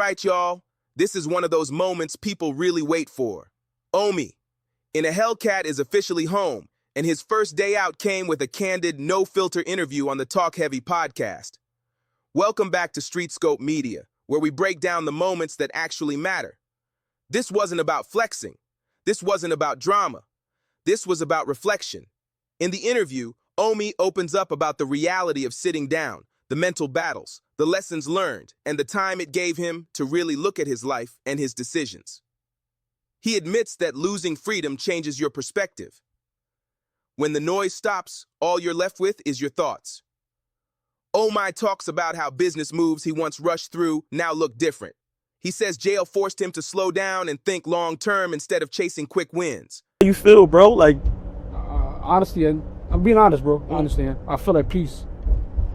right, y'all. This is one of those moments people really wait for. OMI In A Hellcat is officially home, and his first day out came with a candid, no-filter interview on the Talk Heavy podcast. Welcome back to Street Scope Media, where we break down the moments that actually matter. This wasn't about flexing. This wasn't about drama. This was about reflection. In the interview, OMI opens up about the reality of sitting down, the mental battles, the lessons learned, and the time it gave him to really look at his life and his decisions. He admits that losing freedom changes your perspective. When the noise stops, all you're left with is your thoughts. OMI talks about how business moves he once rushed through now look different. He says jail forced him to slow down and think long-term instead of chasing quick wins. How you feel, bro? Like, honestly, I'm being honest, bro. I understand. I feel at peace.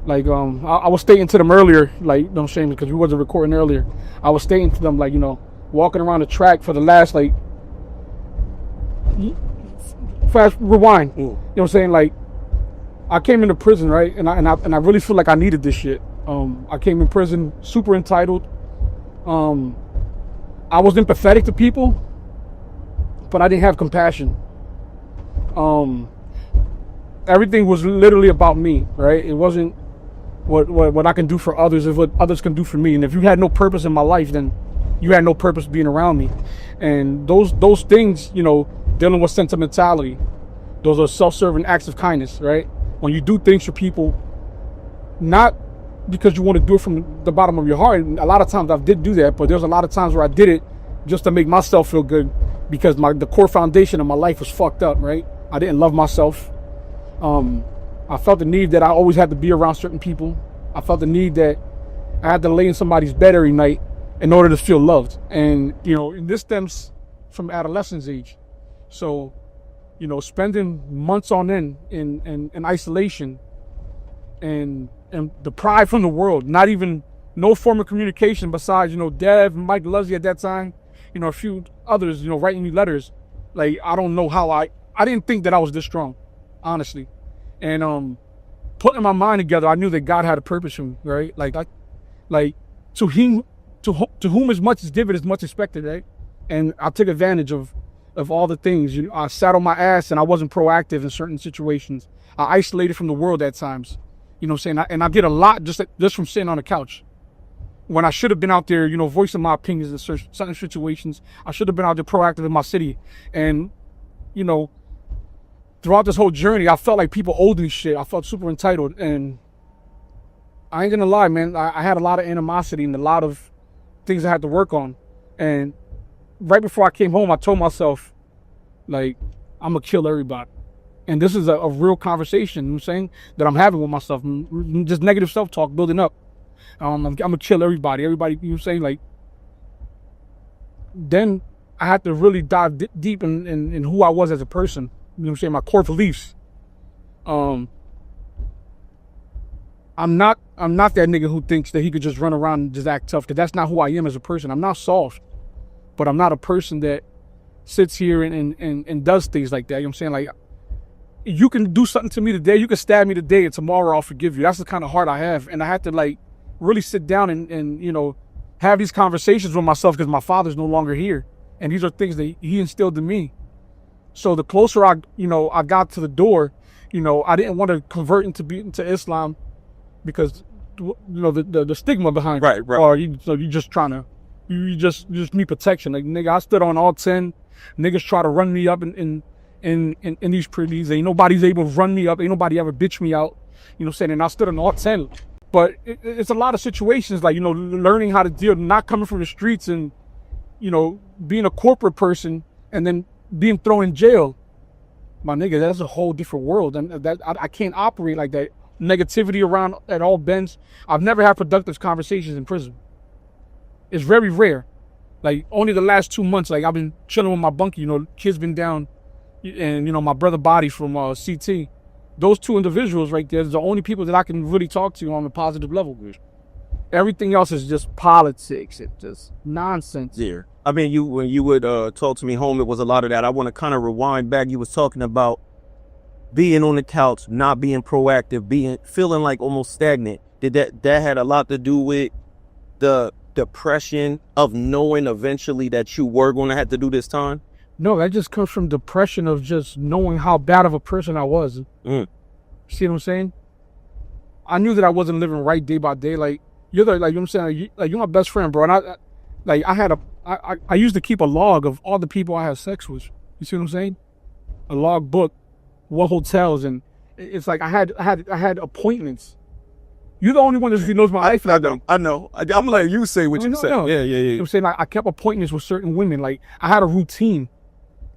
Like, I was stating to them earlier, like, don't shame me because we wasn't recording earlier. I was stating to them, like, you know, walking around the track for the last, like, fast rewind. You know what I'm saying? Like, I came into prison, right? And I really feel like I needed this shit. I came in prison super entitled. I was empathetic to people, but I didn't have compassion. Everything was literally about me, right? It wasn't what I can do for others, it's what others can do for me. And if you had no purpose in my life, then you had no purpose being around me. And those things, you know, dealing with sentimentality, those are self-serving acts of kindness, right? When you do things for people, not because you want to do it from the bottom of your heart. And a lot of times I did do that, but there's a lot of times where I did it just to make myself feel good because the core foundation of my life was fucked up, right? I didn't love myself. I felt the need that I always had to be around certain people. I felt the need that I had to lay in somebody's bed every night in order to feel loved. And, you know, and this stems from adolescence age. So, you know, spending months on end in isolation and deprived from the world, not even no form of communication besides, you know, Dev and Mike Luzzy at that time, you know, a few others, you know, writing me letters. Like, I don't know how I didn't think that I was this strong, honestly. And putting my mind together, I knew that God had a purpose for me, right? Like to whom as much is given, as much expected, right? And I took advantage of all the things. You know, I sat on my ass and I wasn't proactive in certain situations. I isolated from the world at times. You know what I'm saying? And I did a lot just from sitting on the couch. When I should have been out there, you know, voicing my opinions in certain situations. I should have been out there proactive in my city. And, you know, throughout this whole journey, I felt like people owed me shit. I felt super entitled. And I ain't gonna lie, man, I had a lot of animosity and a lot of things I had to work on. And right before I came home, I told myself, like, I'm gonna kill everybody. And this is a real conversation, you know what I'm saying, that I'm having with myself. Just negative self-talk building up. I'm gonna kill everybody, you know what I'm saying? Like, then I had to really dive deep in who I was as a person. You know what I'm saying? My core beliefs. I'm not that nigga who thinks that he could just run around and just act tough, because that's not who I am as a person. I'm not soft, but I'm not a person that sits here and does things like that. You know what I'm saying? Like, you can do something to me today, you can stab me today, and tomorrow I'll forgive you. That's the kind of heart I have. And I had to, like, really sit down and you know, have these conversations with myself, because my father's no longer here. And these are things that he instilled in me. So the closer I got to the door, you know, I didn't want to convert into Islam because, you know, the stigma behind it. Right. Or you just need protection. Like, nigga, I stood on all 10. Niggas try to run me up in these pretties. Ain't nobody's able to run me up. Ain't nobody ever bitch me out. You know what I'm saying? And I stood on all 10. But it's a lot of situations, like, you know, learning how to deal, not coming from the streets and, you know, being a corporate person and then being thrown in jail. My nigga, that's a whole different world. And that I can't operate like that. Negativity around at all bends. I've never had productive conversations in prison. It's very rare. Like, only the last 2 months, like, I've been chilling with my bunkie, you know, kids been down, and, you know, my brother Body from CT. Those two individuals right there is the only people that I can really talk to on a positive level. Everything else is just politics. It's just nonsense. Yeah. I mean, when you would talk to me home, it was a lot of that. I want to kind of rewind back. You was talking about being on the couch, not being proactive, feeling like almost stagnant. Did that had a lot to do with the depression of knowing eventually that you were going to have to do this time? No, that just comes from depression of just knowing how bad of a person I was. See what I'm saying? I knew that I wasn't living right day by day. Like, you're the, like, you know what I'm saying? Like, you're my best friend, bro. And I used to keep a log of all the people I had sex with. You see what I'm saying? A log book, what hotels, and it's like I had appointments. You're the only one that knows my life. I know. I'm gonna let you say what you said. No. Yeah. You know what I'm saying? I kept appointments with certain women. Like, I had a routine.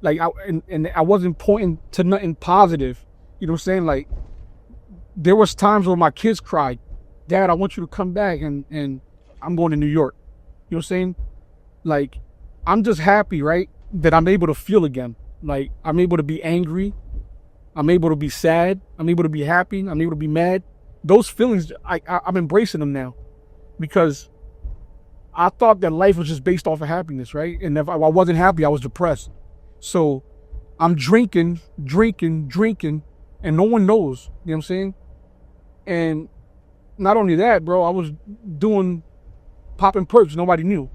Like, I wasn't pointing to nothing positive. You know what I'm saying? Like, there was times where my kids cried, "Dad, I want you to come back, and I'm going to New York." You know what I'm saying? Like, I'm just happy, right, that I'm able to feel again. Like, I'm able to be angry. I'm able to be sad. I'm able to be happy. I'm able to be mad. Those feelings, I'm embracing them now, because I thought that life was just based off of happiness, right? And if I wasn't happy, I was depressed. So I'm drinking, and no one knows. You know what I'm saying? And not only that, bro, I was popping perks. Nobody knew.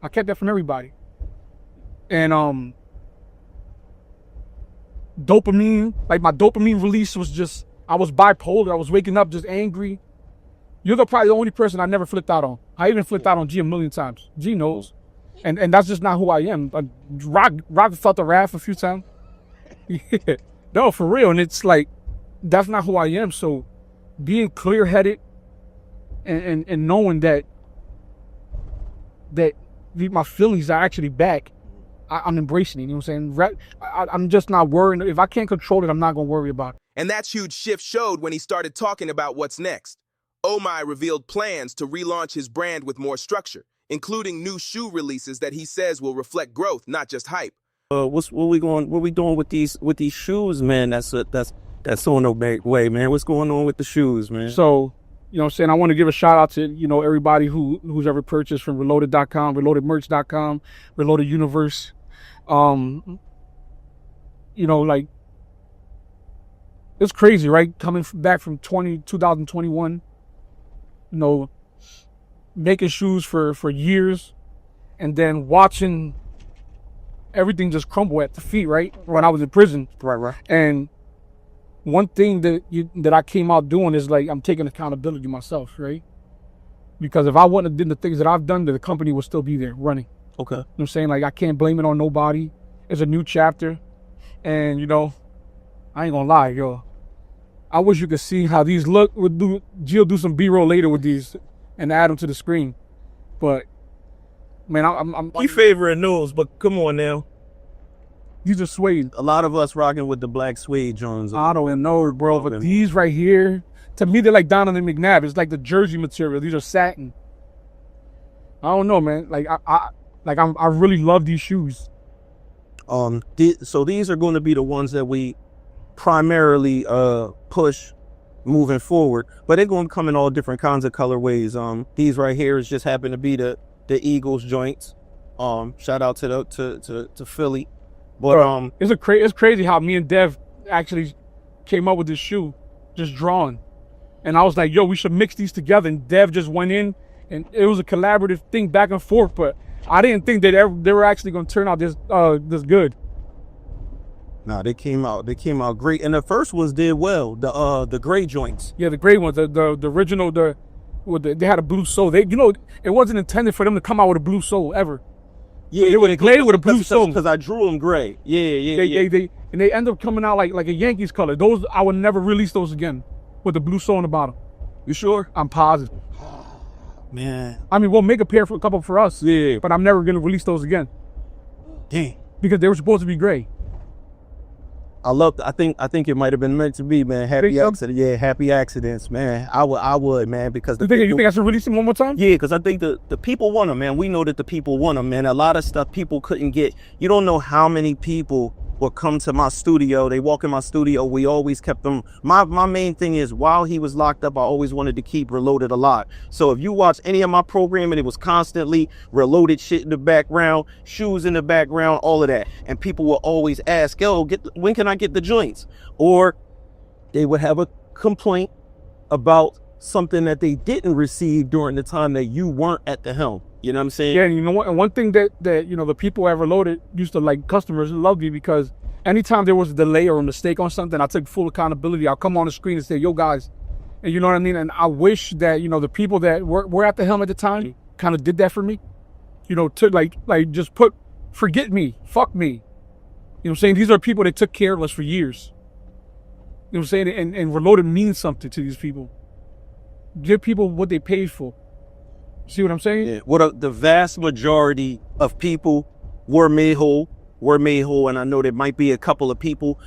I kept that from everybody. And dopamine, like, my dopamine release was just, I was bipolar. I was waking up just angry. You're probably the only person I never flipped out on. I even flipped out on G a million times. G knows. And that's just not who I am. Rock felt the wrath a few times. Yeah. No, for real. And it's like, that's not who I am. So being clear-headed and knowing that my feelings are actually back, I'm embracing it. You know what I'm saying? I'm just not worrying. If I can't control it, I'm not going to worry about it. And that huge shift showed when he started talking about what's next. OMI revealed plans to relaunch his brand with more structure, including new shoe releases that he says will reflect growth, not just hype. What we doing with these shoes, man? That's on the way, man. What's going on with the shoes, man? So, you know what I'm saying, I want to give a shout out to, you know, everybody who's ever purchased from reloaded.com, reloadedmerch.com, Reloaded Universe. You know, like, it's crazy, right? Coming back from 2021, you know, making shoes for years, and then watching everything just crumble at the feet, right? When I was in prison. Right. And one thing that I came out doing is, like, I'm taking accountability myself, right? Because if I wouldn't have done the things that I've done, the company would still be there running. Okay. You know what I'm saying? Like, I can't blame it on nobody. It's a new chapter. And, you know, I ain't gonna lie, yo. I wish you could see how these look. Jill do some B-roll later with these and add them to the screen. But, man, I'm We favoring those, but come on now. These are suede. A lot of us rocking with the black suede Jones. I don't even know, bro. But these right here, to me, they're like Donovan McNabb. It's like the jersey material. These are satin. I don't know, man. Like, I really love these shoes. So these are going to be the ones that we primarily push moving forward, but they're going to come in all different kinds of colorways. These right here is just happen to be the Eagles joints. Shout out to Philly. But it's crazy how me and Dev actually came up with this shoe, just drawn. And I was like, yo, we should mix these together. And Dev just went in, and it was a collaborative thing back and forth. But I didn't think that they were actually going to turn out this good. Nah, they came out great. And the first ones did well. The gray joints. Yeah, the gray ones. The original. They had a blue sole. It wasn't intended for them to come out with a blue sole ever. Yeah, they were gray with a blue sole. Because I drew them gray. Yeah. They end up coming out like a Yankees color. Those, I would never release those again with the blue sole on the bottom. You sure? I'm positive. Man. I mean, we'll make a couple for us. Yeah. But I'm never gonna release those again. Dang. Because they were supposed to be gray. I think it might have been meant to be, man. Happy accident. Yeah, happy accidents, man. I would, man, because you think I should release them one more time? Yeah, because I think the people want them, man. We know that the people want them, man. A lot of stuff people couldn't get. You don't know how many people will come to my studio. They walk in my studio. We always kept them. My main thing is, while he was locked up, I always wanted to keep Reloaded alive. So if you watch any of my programming, it was constantly Reloaded shit in the background, shoes in the background, all of that. And people will always ask, yo, when can I get the joints? Or they would have a complaint about something that they didn't receive during the time that you weren't at the helm. You know what I'm saying? Yeah, and you know what? And one thing that the people I ever loaded used to like, customers loved me because anytime there was a delay or a mistake on something, I took full accountability. I'll come on the screen and say, "Yo, guys," and you know what I mean. And I wish that the people that were at the helm at the time kind of did that for me. To like just forget me, fuck me. You know what I'm saying? These are people that took care of us for years. You know what I'm saying? And Reloaded means something to these people. Give people what they paid for. See what I'm saying? Yeah. The vast majority of people were made whole, and I know there might be a couple of people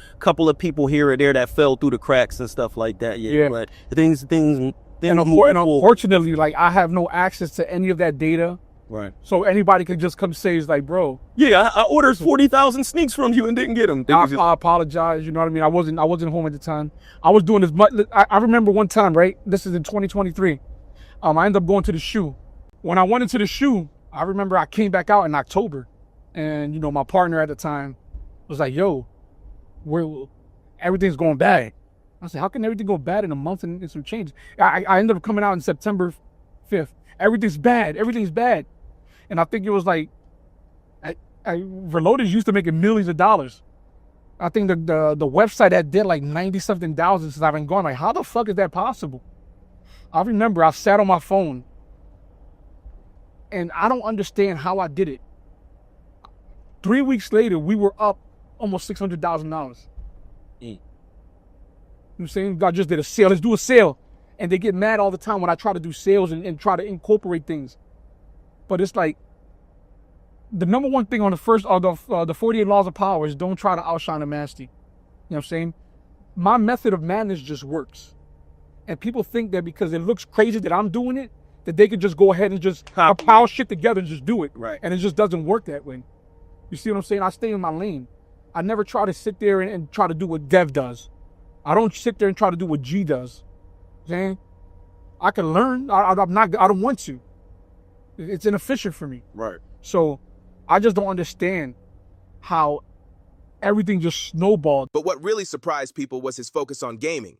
here or there that fell through the cracks and stuff like that. Yeah. But things. And unfortunately, like, I have no access to any of that data. Right. So anybody could just come say, it's like, bro. Yeah, I ordered 40,000 sneaks from you and didn't get them. I apologize. You know what I mean? I wasn't home at the time. I was doing this. I remember one time, right? This is in 2023. I ended up going to the shoe. When I went into the shoe, I remember I came back out in October, and my partner at the time was like, "Yo, everything's going bad." I said, "How can everything go bad in a month and some change?" I ended up coming out in September 5th. Everything's bad. Everything's bad. And I think it was like, Reloaded used to making millions of dollars. I think the website that did like 90-something thousand since I've been gone. Like, how the fuck is that possible? I remember I sat on my phone, and I don't understand how I did it. 3 weeks later, we were up almost $600,000. You know what I'm saying? God just did a sale. Let's do a sale. And they get mad all the time when I try to do sales and try to incorporate things. But it's like, the number one thing on the 48 laws of power is don't try to outshine the master. You know what I'm saying? My method of madness just works. And people think that because it looks crazy that I'm doing it, that they could just go ahead and just pile shit together and just do it. Right. And it just doesn't work that way. You see what I'm saying? I stay in my lane. I never try to sit there and try to do what Dev does. I don't sit there and try to do what G does. Saying, I can learn. I don't want to. It's inefficient for me. Right. So I just don't understand how everything just snowballed. But what really surprised people was his focus on gaming.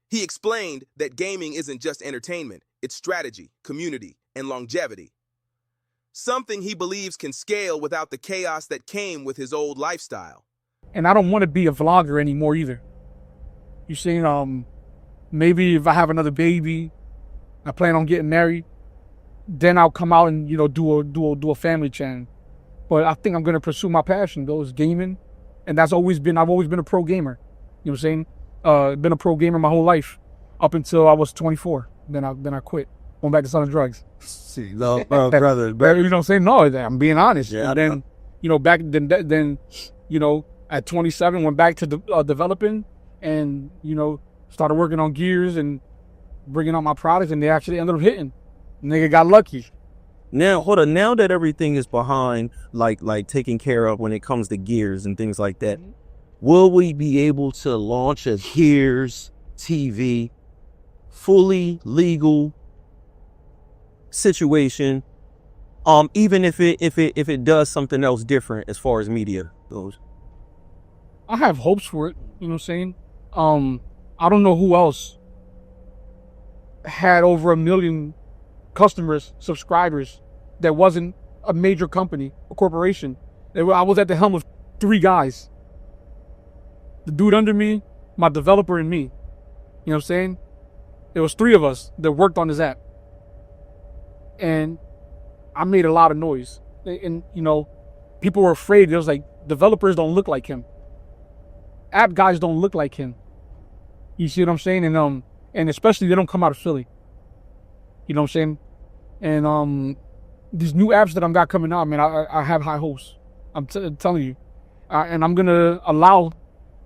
He explained that gaming isn't just entertainment, it's strategy, community, and longevity. Something he believes can scale without the chaos that came with his old lifestyle. And I don't want to be a vlogger anymore either. You see, maybe if I have another baby, I plan on getting married, then I'll come out and do a family channel. But I think I'm gonna pursue my passion, though, is gaming, and I've always been a pro gamer. You know what I'm saying? Been a pro gamer my whole life up until I was 24. Then I quit, went back to selling drugs. See, no, brother, you know what I'm saying? No, I'm being honest. Yeah. And then at 27 went back to developing, and started working on gears and bringing out my products, and they actually ended up hitting. Nigga got lucky. Now, hold on. Now that everything is behind, like taken care of when it comes to gears and things like that, will we be able to launch a Gears TV, fully legal situation, even if it does something else different as far as media goes? I have hopes for it. You know what I'm saying? I don't know who else had over 1 million customers, subscribers, that wasn't a major company, a corporation. I was at the helm of 3 guys. The dude under me, my developer, and me. You know what I'm saying? There was 3 of us that worked on this app. And I made a lot of noise. And people were afraid. It was like, developers don't look like him. App guys don't look like him. You see what I'm saying? And especially they don't come out of Philly. You know what I'm saying? And these new apps that I've got coming out, man, I have high hopes. I'm telling you. And I'm going to allow,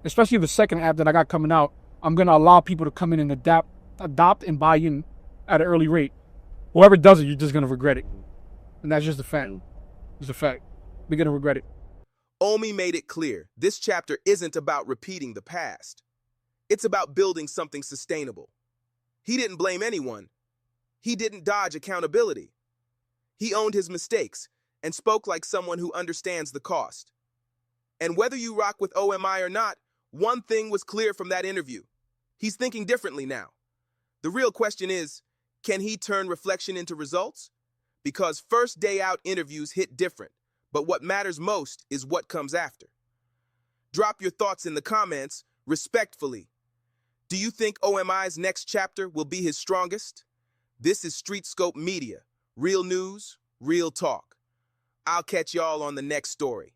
especially the second app that I got coming out, I'm going to allow people to come in and adopt and buy in at an early rate. Whoever does it, you're just going to regret it. And that's just a fact. It's a fact. We're going to regret it. OMI made it clear this chapter isn't about repeating the past. It's about building something sustainable. He didn't blame anyone. He didn't dodge accountability. He owned his mistakes and spoke like someone who understands the cost. And whether you rock with OMI or not, one thing was clear from that interview. He's thinking differently now. The real question is, can he turn reflection into results? Because first day out interviews hit different, but what matters most is what comes after. Drop your thoughts in the comments, respectfully. Do you think OMI's next chapter will be his strongest? This is StreetScope Media. Real news, real talk. I'll catch y'all on the next story.